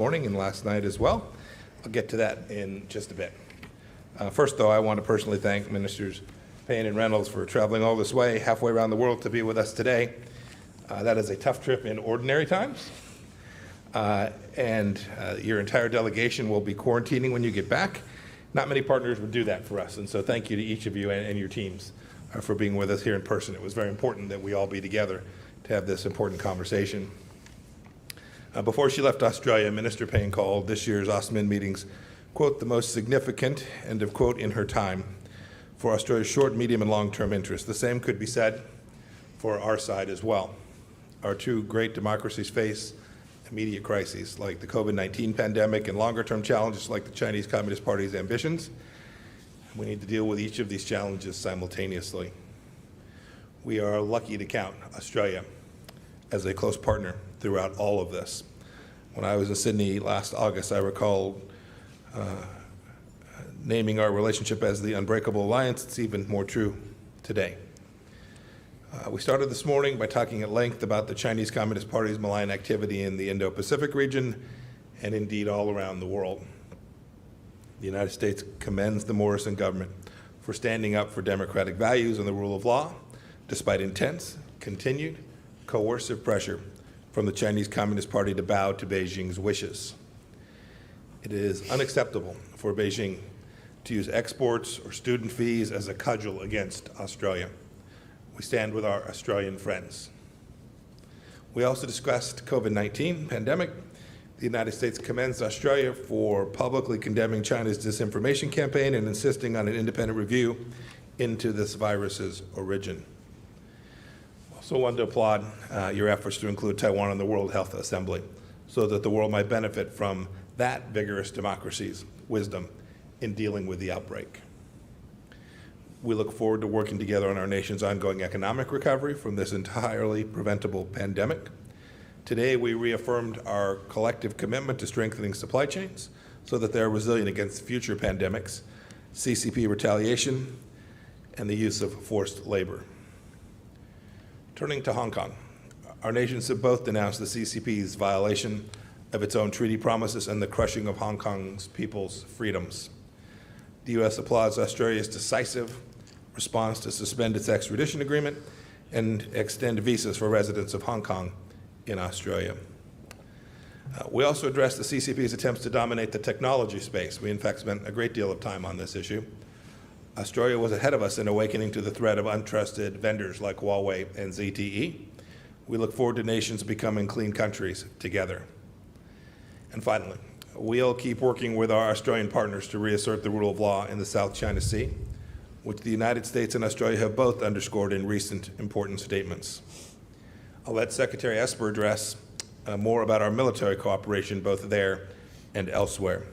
morning and last night as well. I'll get to that in just a bit. First, though, I want to personally thank Ministers Payne and Reynolds for traveling all this way, halfway around the world, to be with us today. That is a tough trip in ordinary times, and your entire delegation will be quarantining when you get back. Not many partners would do that for us, and so thank you to each of you and your teams for being with us here in person. It was very important that we all be together to have this important conversation. Before she left Australia, Minister Payne called this year's OSMIN meetings, quote, the most significant, end of quote, in her time for Australia's short, medium, and long-term interests. The same could be said for our side as well. Our two great democracies face immediate crises like the COVID-19 pandemic and longer-term challenges like the Chinese Communist Party's ambitions. We need to deal with each of these challenges simultaneously. We are lucky to count Australia as a close partner throughout all of this. When I was in Sydney last August, I recall naming our relationship as the Unbreakable Alliance. It's even more true today. We started this morning by talking at length about the Chinese Communist Party's malign activity in the Indo-Pacific region and indeed all around the world. The United States commends the Morrison government for standing up for democratic values and the rule of law, despite intense, continued, coercive pressure from the Chinese Communist Party to bow to Beijing's wishes. It is unacceptable for Beijing to use exports or student fees as a cudgel against Australia. We stand with our Australian friends. We also discussed COVID-19 pandemic. The United States commends Australia for publicly condemning China's disinformation campaign and insisting on an independent review into this virus's origin. Also wanted to applaud your efforts to include Taiwan in the World Health Assembly so that the world might benefit from that vigorous democracy's wisdom in dealing with the outbreak. We look forward to working together on our nation's ongoing economic recovery from this entirely preventable pandemic. Today, we reaffirmed our collective commitment to strengthening supply chains so that they are resilient against future pandemics, CCP retaliation, and the use of forced labor. Turning to Hong Kong, our nations have both denounced the CCP's violation of its own treaty promises and the crushing of Hong Kong's people's freedoms. The U.S. applauds Australia's decisive response to suspend its extradition agreement and extend visas for residents of Hong Kong in Australia. We also addressed the CCP's attempts to dominate the technology space. We, in fact, spent a great deal of time on this issue. Australia was ahead of us in awakening to the threat of untrusted vendors like Huawei and ZTE. We look forward to nations becoming clean countries together. And finally, we'll keep working with our Australian partners to reassert the rule of law in the South China Sea, which the United States and Australia have both underscored in recent important statements. I'll let Secretary Esper address more about our military cooperation both there and elsewhere.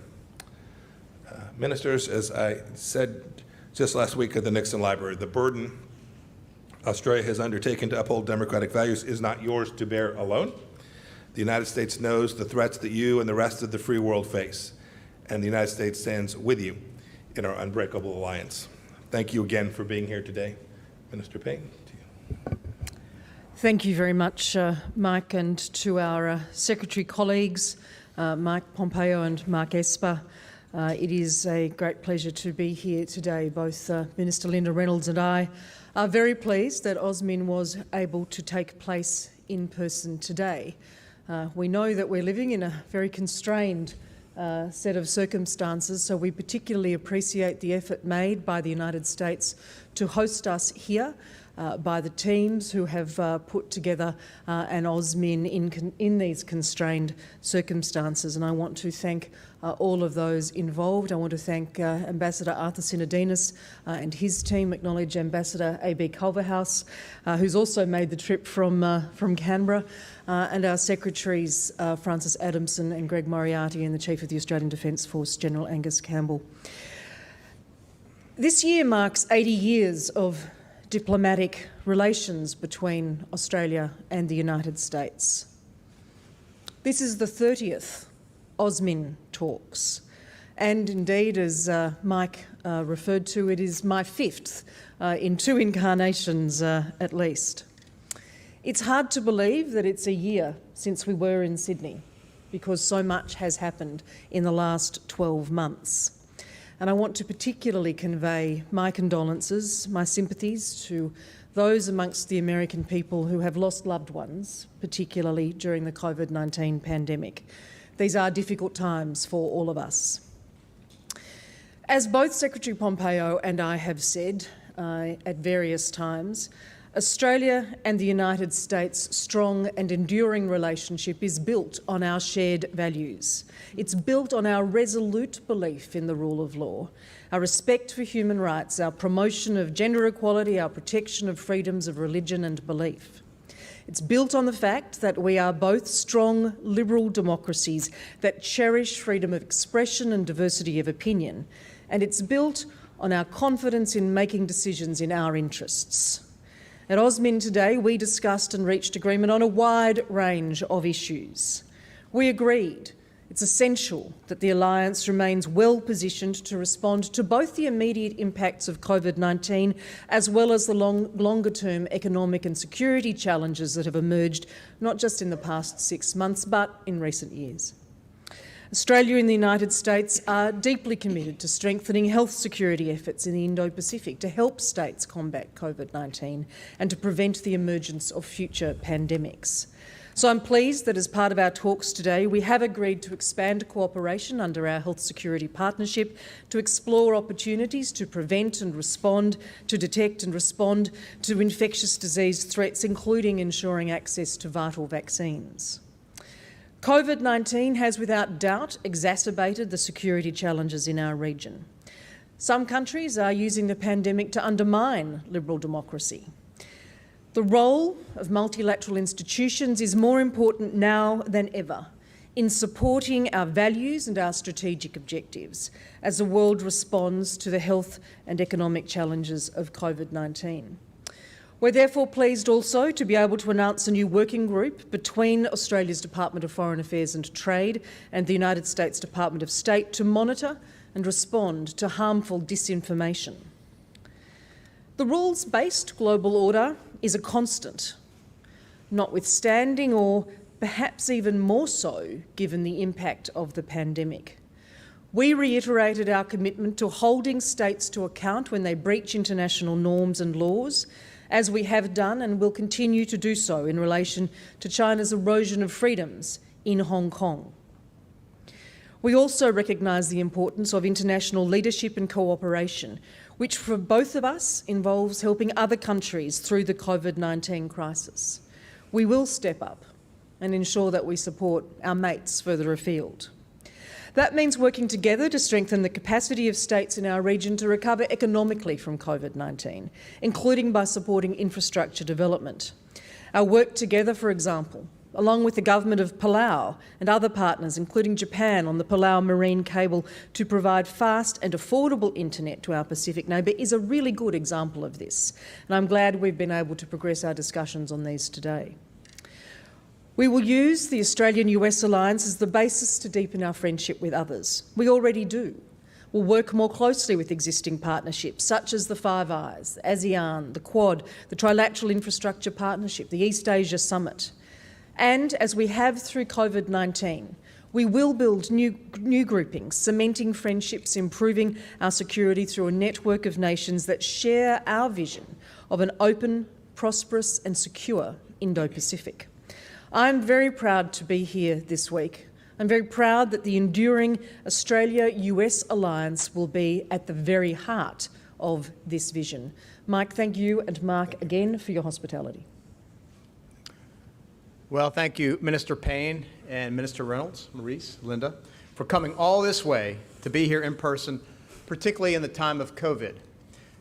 Ministers, as I said just last week at the Nixon Library, the burden Australia has undertaken to uphold democratic values is not yours to bear alone. The United States knows the threats that you and the rest of the free world face, and the United States stands with you in our unbreakable alliance. Thank you again for being here today. Minister Payne, to you. Thank you very much, Mike, and to our Secretary colleagues, Mike Pompeo and Mark Esper. It is a great pleasure to be here today. Both Minister Linda Reynolds and I are very pleased that OSMIN was able to take place in person today. We know that we're living in a very constrained set of circumstances, so we particularly appreciate the effort made by the United States to host us here, by the teams who have put together an OSMIN in these constrained circumstances. And I want to thank all of those involved. I want to thank Ambassador Arthur Sinodinos and his team, acknowledge Ambassador A.B. Culverhouse, who's also made the trip from Canberra, and our Secretaries Francis Adamson and Greg Moriarty, and the Chief of the Australian Defence Force, General Angus Campbell. This year marks 80 years of diplomatic relations between Australia and the United States. This is the 30th OSMIN talks, and indeed, as Mike referred to, it is my 5th in 2 incarnations at least. It's hard to believe that it's a year since we were in Sydney, because so much has happened in the last 12 months. And I want to particularly convey my condolences, my sympathies to those amongst the American people who have lost loved ones, particularly during the COVID-19 pandemic. These are difficult times for all of us. As both Secretary Pompeo and I have said at various times, Australia and the United States' strong and enduring relationship is built on our shared values. It's built on our resolute belief in the rule of law, our respect for human rights, our promotion of gender equality, our protection of freedoms of religion and belief. It's built on the fact that we are both strong liberal democracies that cherish freedom of expression and diversity of opinion, and it's built on our confidence in making decisions in our interests. At AUSMIN today, we discussed and reached agreement on a wide range of issues. We agreed it's essential that the alliance remains well positioned to respond to both the immediate impacts of COVID-19 as well as the longer-term economic and security challenges that have emerged not just in the past 6 months but in recent years. Australia and the United States are deeply committed to strengthening health security efforts in the Indo-Pacific to help states combat COVID-19 and to prevent the emergence of future pandemics. So I'm pleased that as part of our talks today, we have agreed to expand cooperation under our health security partnership to explore opportunities to prevent and respond, to detect and respond to infectious disease threats, including ensuring access to vital vaccines. COVID-19 has without doubt exacerbated the security challenges in our region. Some countries are using the pandemic to undermine liberal democracy. The role of multilateral institutions is more important now than ever in supporting our values and our strategic objectives as the world responds to the health and economic challenges of COVID-19. We're therefore pleased also to be able to announce a new working group between Australia's Department of Foreign Affairs and Trade and the United States Department of State to monitor and respond to harmful disinformation. The rules-based global order is a constant, notwithstanding or perhaps even more so given the impact of the pandemic. We reiterated our commitment to holding states to account when they breach international norms and laws, as we have done and will continue to do so in relation to China's erosion of freedoms in Hong Kong. We also recognise the importance of international leadership and cooperation, which for both of us involves helping other countries through the COVID-19 crisis. We will step up and ensure that we support our mates further afield. That means working together to strengthen the capacity of states in our region to recover economically from COVID-19, including by supporting infrastructure development. Our work together, for example, along with the government of Palau and other partners, including Japan, on the Palau Marine Cable to provide fast and affordable internet to our Pacific neighbour is a really good example of this. And I'm glad we've been able to progress our discussions on these today. We will use the Australian-US alliance as the basis to deepen our friendship with others. We already do. We'll work more closely with existing partnerships such as the Five Eyes, ASEAN, the Quad, the Trilateral Infrastructure Partnership, the East Asia Summit. And as we have through COVID-19, we will build new groupings, cementing friendships, improving our security through a network of nations that share our vision of an open, prosperous and secure Indo-Pacific. I'm very proud to be here this week. I'm very proud that the enduring Australia-US alliance will be at the very heart of this vision. Mike, thank you, and Mark, again, for your hospitality. Well, thank you, Minister Payne and Minister Reynolds, Maurice, Linda, for coming all this way to be here in person, particularly in the time of COVID.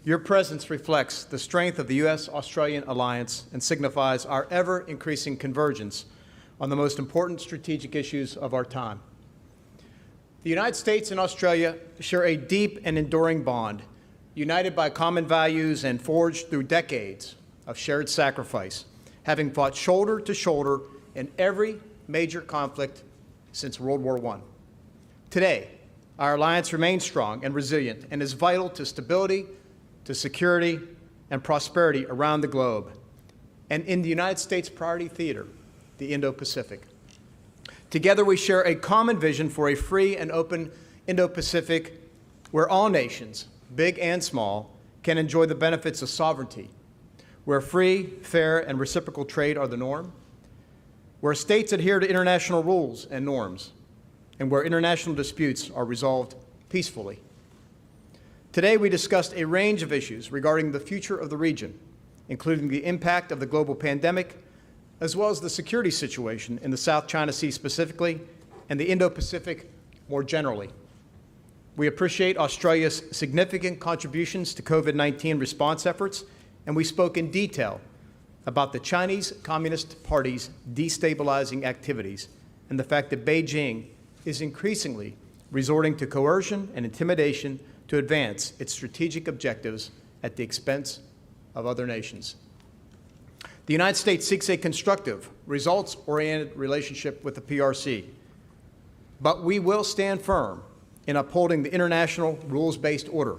Your presence reflects the strength of the U.S.-Australian alliance and signifies our ever-increasing convergence on the most important strategic issues of our time. The United States and Australia share a deep and enduring bond, united by common values and forged through decades of shared sacrifice, having fought shoulder to shoulder in every major conflict since World War I. Today, our alliance remains strong and resilient and is vital to stability, to security and prosperity around the globe, and in the United States priority theater, the Indo-Pacific. Together, we share a common vision for a free and open Indo-Pacific where all nations, big and small, can enjoy the benefits of sovereignty, where free, fair, and reciprocal trade are the norm, where states adhere to international rules and norms, and where international disputes are resolved peacefully. Today, we discussed a range of issues regarding the future of the region, including the impact of the global pandemic, as well as the security situation in the South China Sea specifically, and the Indo-Pacific more generally. We appreciate Australia's significant contributions to COVID-19 response efforts, and we spoke in detail about the Chinese Communist Party's destabilizing activities and the fact that Beijing is increasingly resorting to coercion and intimidation to advance its strategic objectives at the expense of other nations. The United States seeks a constructive, results-oriented relationship with the PRC, but we will stand firm in upholding the international rules-based order,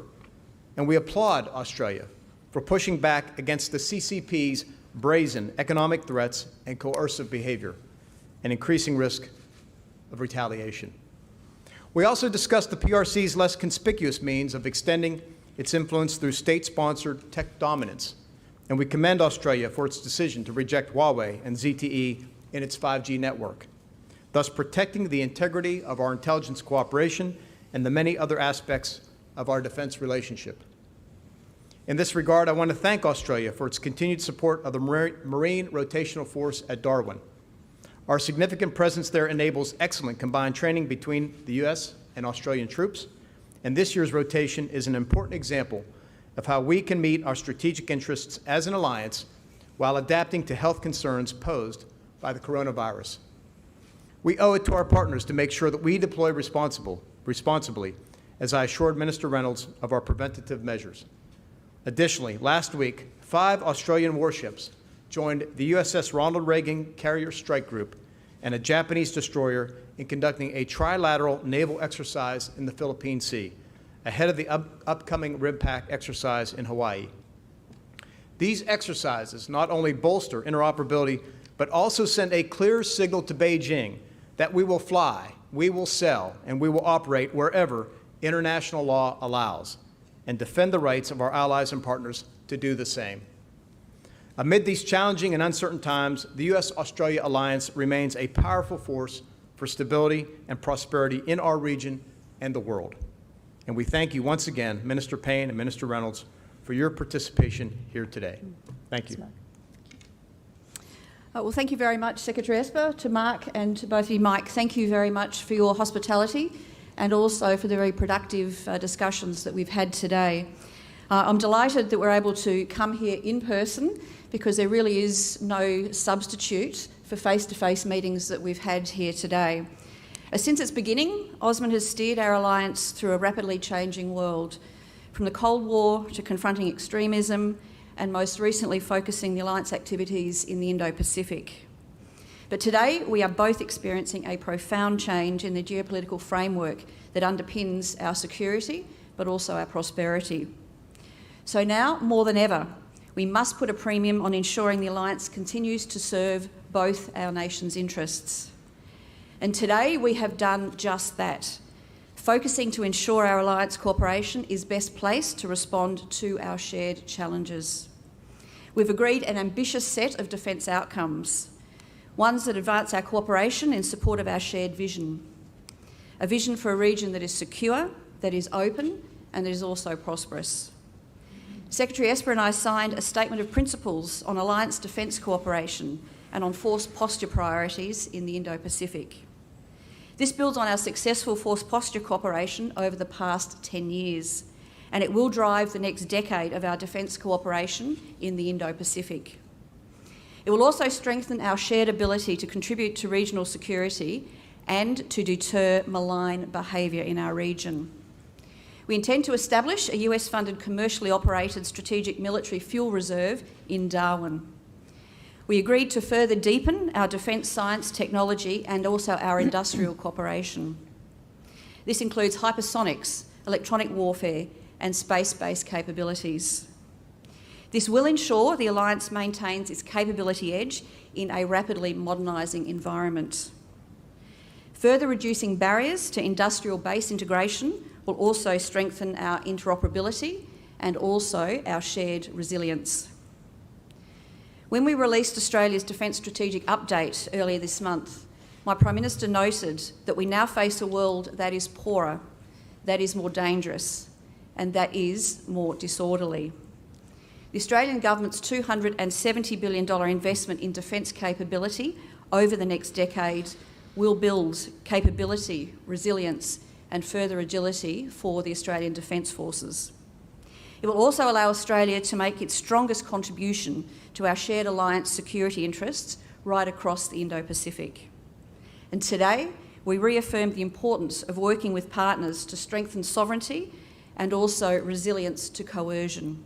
and we applaud Australia for pushing back against the CCP's brazen economic threats and coercive behavior, and increasing risk of retaliation. We also discussed the PRC's less conspicuous means of extending its influence through state-sponsored tech dominance, and we commend Australia for its decision to reject Huawei and ZTE in its 5G network, thus protecting the integrity of our intelligence cooperation and the many other aspects of our defense relationship. In this regard, I want to thank Australia for its continued support of the Marine Rotational Force at Darwin. Our significant presence there enables excellent combined training between the U.S. and Australian troops, and this year's rotation is an important example of how we can meet our strategic interests as an alliance while adapting to health concerns posed by the coronavirus. We owe it to our partners to make sure that we deploy responsibly, as I assured Minister Reynolds of our preventative measures. Additionally, last week, 5 Australian warships joined the USS Ronald Reagan Carrier Strike Group and a Japanese destroyer in conducting a trilateral naval exercise in the Philippine Sea, ahead of the upcoming RIMPAC exercise in Hawaii. These exercises not only bolster interoperability, but also send a clear signal to Beijing that we will fly, we will sell, and we will operate wherever international law allows, and defend the rights of our allies and partners to do the same. Amid these challenging and uncertain times, the U.S.-Australia alliance remains a powerful force for stability and prosperity in our region and the world. And we thank you once again, Minister Payne and Minister Reynolds, for your participation here today. Thank you. Well, thank you very much, Secretary Esper, to Mark and to both of you. Mike, thank you very much for your hospitality and also for the very productive discussions that we've had today. I'm delighted that we're able to come here in person because there really is no substitute for face-to-face meetings that we've had here today. Since its beginning, Osman has steered our alliance through a rapidly changing world, from the Cold War to confronting extremism and most recently focusing the alliance activities in the Indo-Pacific. But today we are both experiencing a profound change in the geopolitical framework that underpins our security but also our prosperity. So now, more than ever, we must put a premium on ensuring the alliance continues to serve both our nations' interests. And today we have done just that, focusing to ensure our alliance cooperation is best placed to respond to our shared challenges. We've agreed an ambitious set of defence outcomes, ones that advance our cooperation in support of our shared vision. A vision for a region that is secure, that is open, and that is also prosperous. Secretary Esper and I signed a statement of principles on alliance defence cooperation and on force posture priorities in the Indo-Pacific. This builds on our successful force posture cooperation over the past 10 years, and it will drive the next decade of our defence cooperation in the Indo-Pacific. It will also strengthen our shared ability to contribute to regional security and to deter malign behaviour in our region. We intend to establish a US-funded commercially operated strategic military fuel reserve in Darwin. We agreed to further deepen our defence science, technology and also our industrial cooperation. This includes hypersonics, electronic warfare and space-based capabilities. This will ensure the alliance maintains its capability edge in a rapidly modernising environment. Further reducing barriers to industrial base integration will also strengthen our interoperability and also our shared resilience. When we released Australia's Defence Strategic Update earlier this month, my Prime Minister noted that we now face a world that is poorer, that is more dangerous, and that is more disorderly. The Australian Government's $270 billion investment in defence capability over the next decade will build capability, resilience and further agility for the Australian Defence Forces. It will also allow Australia to make its strongest contribution to our shared alliance security interests right across the Indo-Pacific. And today, we reaffirm the importance of working with partners to strengthen sovereignty and also resilience to coercion.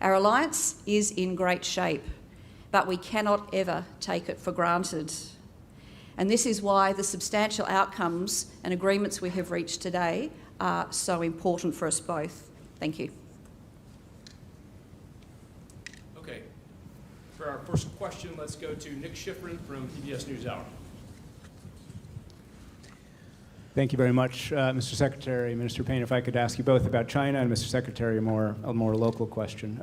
Our alliance is in great shape, but we cannot ever take it for granted. And this is why the substantial outcomes and agreements we have reached today are so important for us both. Thank you. Okay. For our first question, let's go to Nick Schifrin from PBS NewsHour. Thank you very much, Mr. Secretary, Minister Payne. If I could ask you both about China and Mr. Secretary a more local question.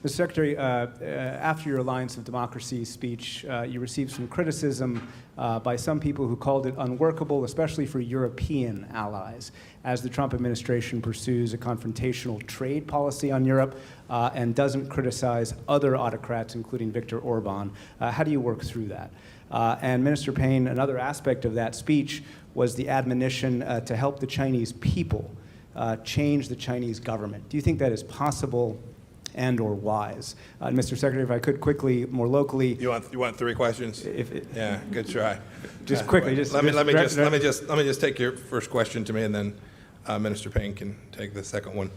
Mr. Secretary, after your Alliance of Democracy speech, you received some criticism by some people who called it unworkable, especially for European allies, as the Trump administration pursues a confrontational trade policy on Europe and doesn't criticize other autocrats, including Viktor Orban. How do you work through that? And Minister Payne, another aspect of that speech was the admonition to help the Chinese people change the Chinese government. Do you think that is possible and or wise? Mr. Secretary, if I could quickly, more locally. You want three questions? Yeah, good try. Just quickly, let me just take your first question to me, and then Minister Payne can take the second one.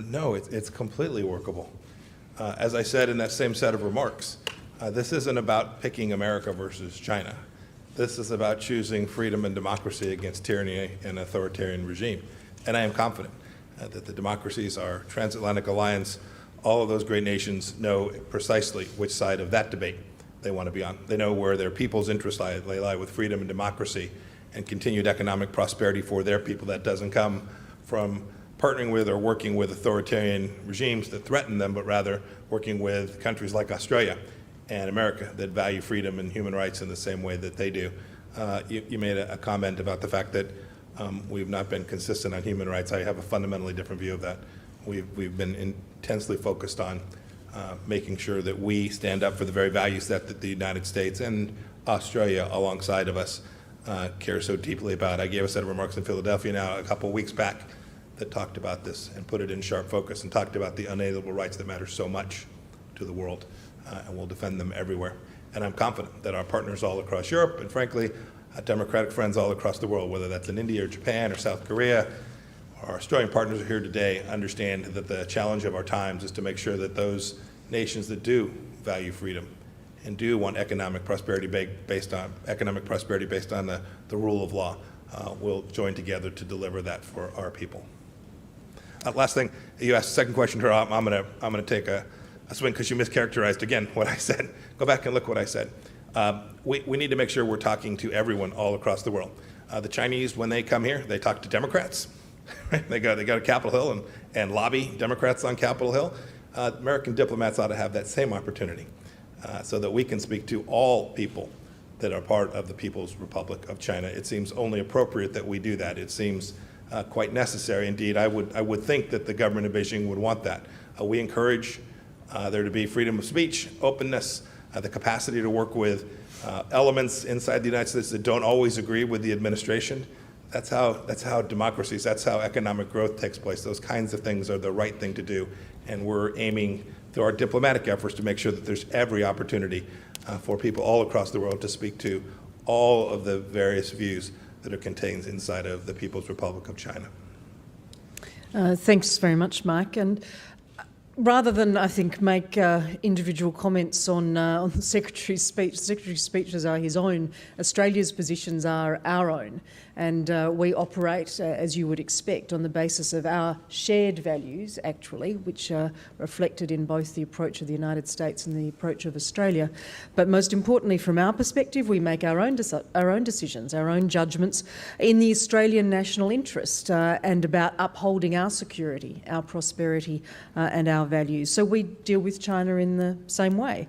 No, it's completely workable. As I said in that same set of remarks, this isn't about picking America versus China. This is about choosing freedom and democracy against tyranny and authoritarian regime. And I am confident that the democracies, our transatlantic alliance, all of those great nations know precisely which side of that debate they want to be on. They know where their people's interests lie. They lie with freedom and democracy and continued economic prosperity for their people. That doesn't come from partnering with or working with authoritarian regimes that threaten them, but rather working with countries like Australia and America that value freedom and human rights in the same way that they do. You made a comment about the fact that we've not been consistent on human rights. I have a fundamentally different view of that. We've been intensely focused on making sure that we stand up for the very values that the United States and Australia alongside of us care so deeply about. I gave a set of remarks in Philadelphia now a couple of weeks back that talked about this and put it in sharp focus and talked about the unalienable rights that matter so much to the world. And we'll defend them everywhere. And I'm confident that our partners all across Europe and, frankly, democratic friends all across the world, whether that's in India or Japan or South Korea, our Australian partners who are here today, understand that the challenge of our times is to make sure that those nations that do value freedom and do want economic prosperity based on the rule of law will join together to deliver that for our people. Last thing, you asked the second question here. I'm going to take a swing because you mischaracterized again what I said. Go back and look what I said. We need to make sure we're talking to everyone all across the world. The Chinese, when they come here, they talk to Democrats. Right? They go to Capitol Hill and lobby Democrats on Capitol Hill. American diplomats ought to have that same opportunity so that we can speak to all people that are part of the People's Republic of China. It seems only appropriate that we do that. It seems quite necessary. Indeed, I would think that the government of Beijing would want that. We encourage there to be freedom of speech, openness, the capacity to work with elements inside the United States that don't always agree with the administration. That's how democracies, that's how economic growth takes place. Those kinds of things are the right thing to do. And we're aiming through our diplomatic efforts to make sure that there's every opportunity for people all across the world to speak to all of the various views that are contained inside of the People's Republic of China. Thanks very much, Mike. And Rather than, I think, make individual comments on the Secretary's speeches are his own. Australia's positions are our own, and we operate, as you would expect, on the basis of our shared values, actually, which are reflected in both the approach of the United States and the approach of Australia. But most importantly, from our perspective, we make our own decisions, our own judgments in the Australian national interest and about upholding our security, our prosperity and our values. So we deal with China in the same way.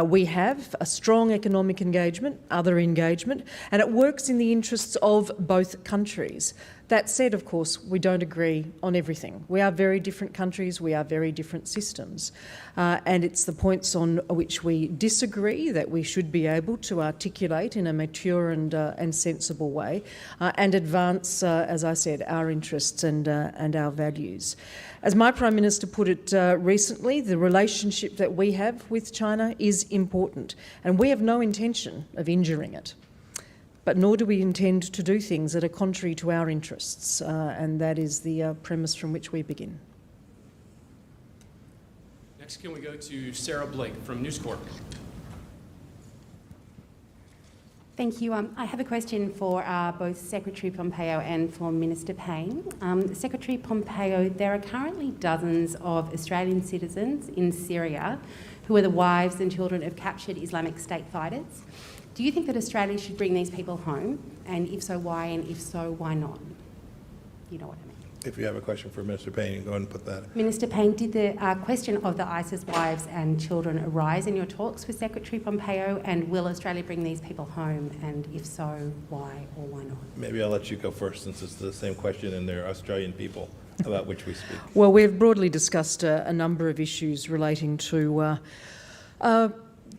We have a strong economic engagement, other engagement, and it works in the interests of both countries. That said, of course, we don't agree on everything. We are very different countries, we are very different systems. And it's the points on which we disagree that we should be able to articulate in a mature and sensible way and advance, as I said, our interests and our values. As my Prime Minister put it recently, the relationship that we have with China is important, and we have no intention of injuring it. But nor do we intend to do things that are contrary to our interests, and that is the premise from which we begin. Next, can we go to Sarah Blake from News Corp? Thank you. I have a question for both Secretary Pompeo and for Minister Payne. Secretary Pompeo, there are currently dozens of Australian citizens in Syria who are the wives and children of captured Islamic State fighters. Do you think that Australia should bring these people home? And if so, why? And if so, why not? You know what I mean. If you have a question for Minister Payne, you can go ahead and put that. Minister Payne, did the question of the ISIS wives and children arise in your talks with Secretary Pompeo? And will Australia bring these people home? And if so, why or why not? Maybe I'll let you go first, since it's the same question and they're Australian people about which we speak. Well, we've broadly discussed a number of issues relating to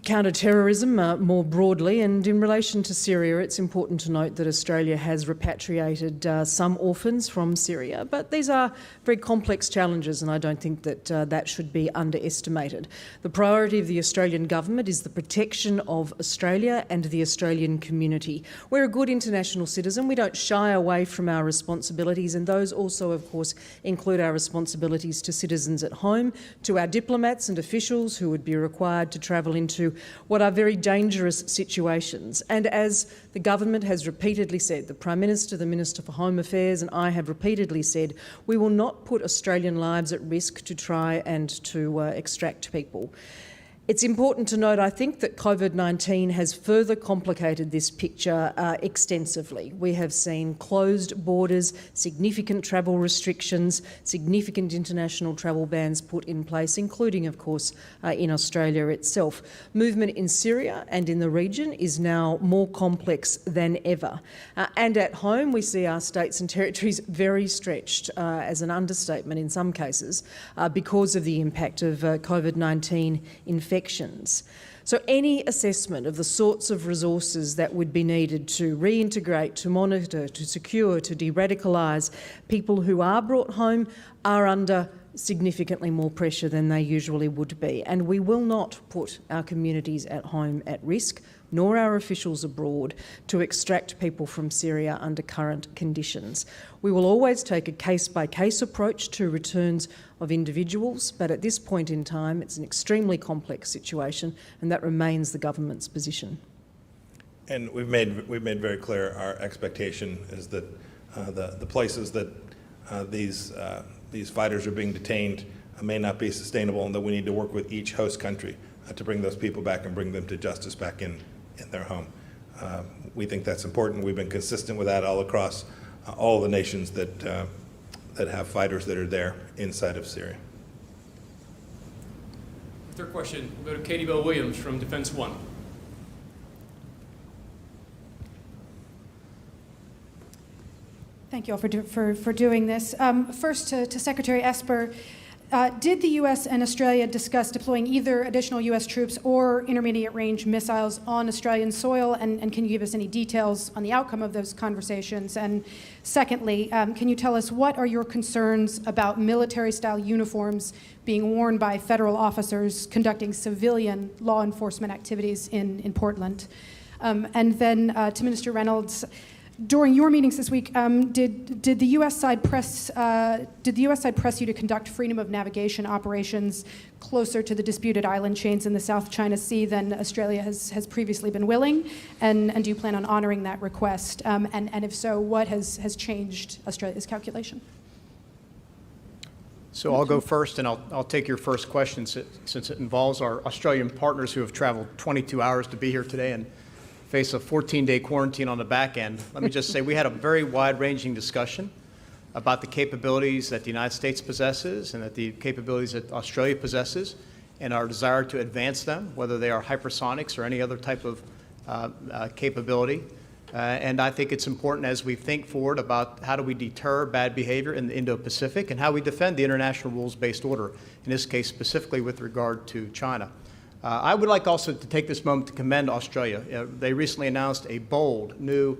counter-terrorism more broadly, and in relation to Syria, it's important to note that Australia has repatriated some orphans from Syria, but these are very complex challenges, and I don't think that that should be underestimated. The priority of the Australian government is the protection of Australia and the Australian community. We're a good international citizen. We don't shy away from our responsibilities, and those also, of course, include our responsibilities to citizens at home, to our diplomats and officials who would be required to travel into what are very dangerous situations. And as the government has repeatedly said, the Prime Minister, the Minister for Home Affairs and I have repeatedly said, we will not put Australian lives at risk to try and to extract people. It's important to note, I think, that COVID-19 has further complicated this picture extensively. We have seen closed borders, significant travel restrictions, significant international travel bans put in place, including, of course, in Australia itself. Movement in Syria and in the region is now more complex than ever. And at home, we see our states and territories very stretched, as an understatement in some cases, because of the impact of COVID-19 infections. So any assessment of the sorts of resources that would be needed to reintegrate, to monitor, to secure, to de-radicalise people who are brought home are under significantly more pressure than they usually would be. And we will not put our communities at home at risk, nor our officials abroad, to extract people from Syria under current conditions. We will always take a case-by-case approach to returns of individuals, but at this point in time, it's an extremely complex situation, and that remains the government's position. And we've made very clear our expectation is that the places that these fighters are being detained may not be sustainable, and that we need to work with each host country to bring those people back and bring them to justice back in their home. We think that's important. We've been consistent with that all across all the nations that have fighters that are there inside of Syria. Third question, we'll go to Katie Bell Williams from Defense One. Thank you all for doing this. First, to Secretary Esper, did the U.S. and Australia discuss deploying either additional U.S. troops or intermediate-range missiles on Australian soil? And can you give us any details on the outcome of those conversations? And secondly, can you tell us what are your concerns about military-style uniforms being worn by federal officers conducting civilian law enforcement activities in Portland? And then to Minister Reynolds, during your meetings this week, did the U.S. side press you to conduct freedom of navigation operations closer to the disputed island chains in the South China Sea than Australia has previously been willing? And do you plan on honoring that request? And if so, what has changed Australia's calculation? So I'll go first, and I'll take your first question since it involves our Australian partners who have traveled 22 hours to be here today and face a 14-day quarantine on the back end. Let me just say we had a very wide-ranging discussion about the capabilities that the United States possesses and that the capabilities that Australia possesses and our desire to advance them, whether they are hypersonics or any other type of capability. And I think it's important as we think forward about how do we deter bad behavior in the Indo-Pacific and how we defend the international rules-based order, in this case specifically with regard to China. I would like also to take this moment to commend Australia. They recently announced a bold new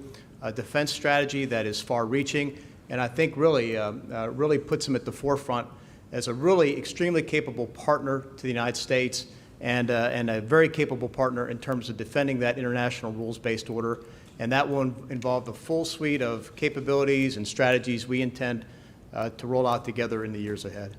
defense strategy that is far-reaching, and I think really puts them at the forefront as a really extremely capable partner to the United States and a very capable partner in terms of defending that international rules-based order. And that will involve the full suite of capabilities and strategies we intend to roll out together in the years ahead.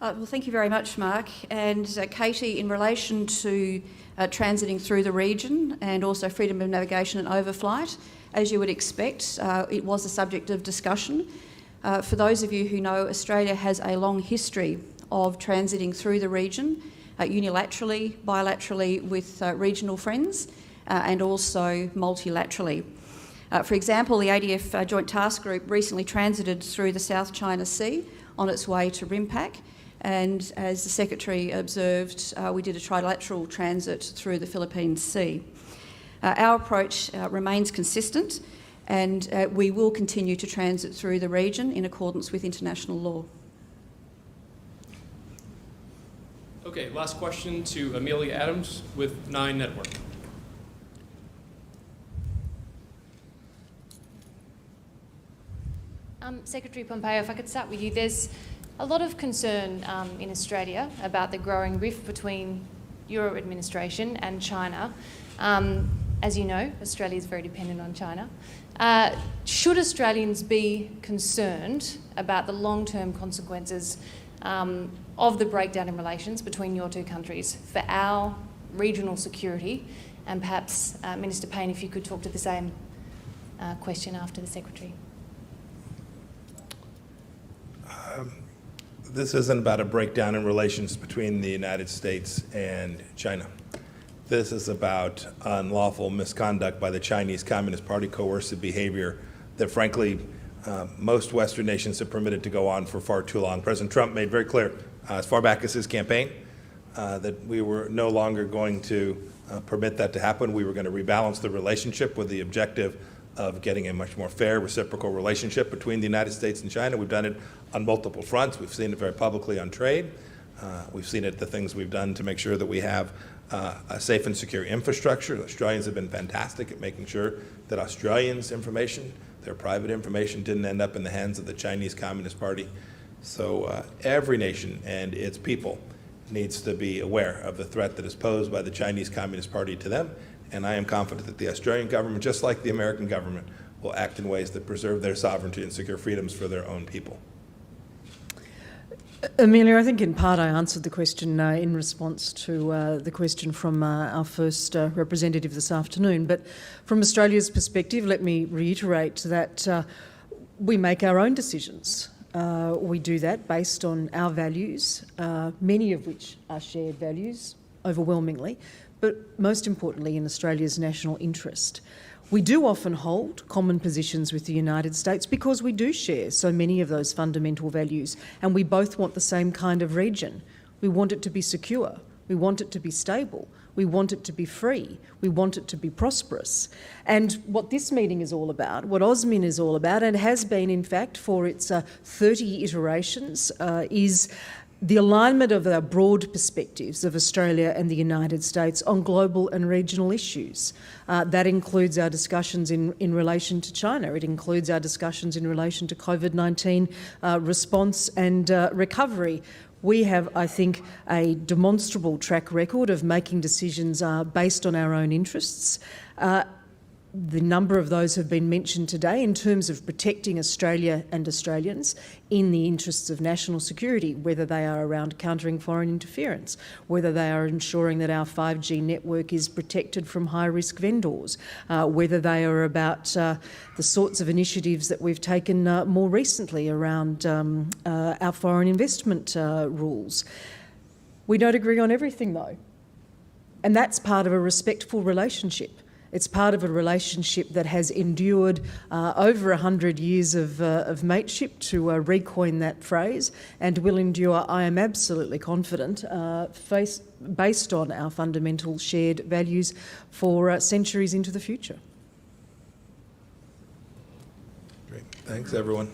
Well, thank you very much, Mark. And Katie, in relation to transiting through the region and also freedom of navigation and overflight, as you would expect, it was a subject of discussion. For those of you who know, Australia has a long history of transiting through the region, unilaterally, bilaterally with regional friends, and also multilaterally. For example, the ADF Joint Task Group recently transited through the South China Sea on its way to RIMPAC, and as the Secretary observed, we did a trilateral transit through the Philippine Sea. Our approach remains consistent, and we will continue to transit through the region in accordance with international law. Okay, last question to Amelia Adams with 9 Network. Secretary Pompeo, if I could start with you. There's a lot of concern in Australia about the growing rift between your administration and China. As you know, Australia is very dependent on China. Should Australians be concerned about the long-term consequences of the breakdown in relations between your two countries for our regional security? And perhaps, Minister Payne, if you could talk to the same question after the Secretary. This isn't about a breakdown in relations between the United States and China. This is about unlawful misconduct by the Chinese Communist Party, coercive behavior that, frankly, most Western nations have permitted to go on for far too long. President Trump made very clear, as far back as his campaign, that we were no longer going to permit that to happen. We were going to rebalance the relationship with the objective of getting a much more fair, reciprocal relationship between the United States and China. We've done it on multiple fronts. We've seen it very publicly on trade. We've seen it, the things we've done to make sure that we have a safe and secure infrastructure. The Australians have been fantastic at making sure that Australians' information, their private information, didn't end up in the hands of the Chinese Communist Party. So every nation and its people needs to be aware of the threat that is posed by the Chinese Communist Party to them. And I am confident that the Australian government, just like the American government, will act in ways that preserve their sovereignty and secure freedoms for their own people. Amelia, I think in part I answered the question in response to the question from our first representative this afternoon. But from Australia's perspective, let me reiterate that we make our own decisions. We do that based on our values, many of which are shared values, overwhelmingly, but most importantly in Australia's national interest. We do often hold common positions with the United States because we do share so many of those fundamental values, and we both want the same kind of region. We want it to be secure. We want it to be stable. We want it to be free. We want it to be prosperous. And what this meeting is all about, what AUSMIN is all about, and has been in fact for its 30 iterations, is the alignment of our broad perspectives of Australia and the United States on global and regional issues. That includes our discussions in relation to China. It includes our discussions in relation to COVID-19 response and recovery. We have, I think, a demonstrable track record of making decisions based on our own interests. The number of those have been mentioned today in terms of protecting Australia and Australians in the interests of national security, whether they are around countering foreign interference, whether they are ensuring that our 5G network is protected from high-risk vendors, whether they are about the sorts of initiatives that we've taken more recently around our foreign investment rules. We don't agree on everything, though, and that's part of a respectful relationship. It's part of a relationship that has endured over 100 years of mateship, to recoin that phrase, and will endure, I am absolutely confident, based on our fundamental shared values for centuries into the future. Great. Thanks, everyone.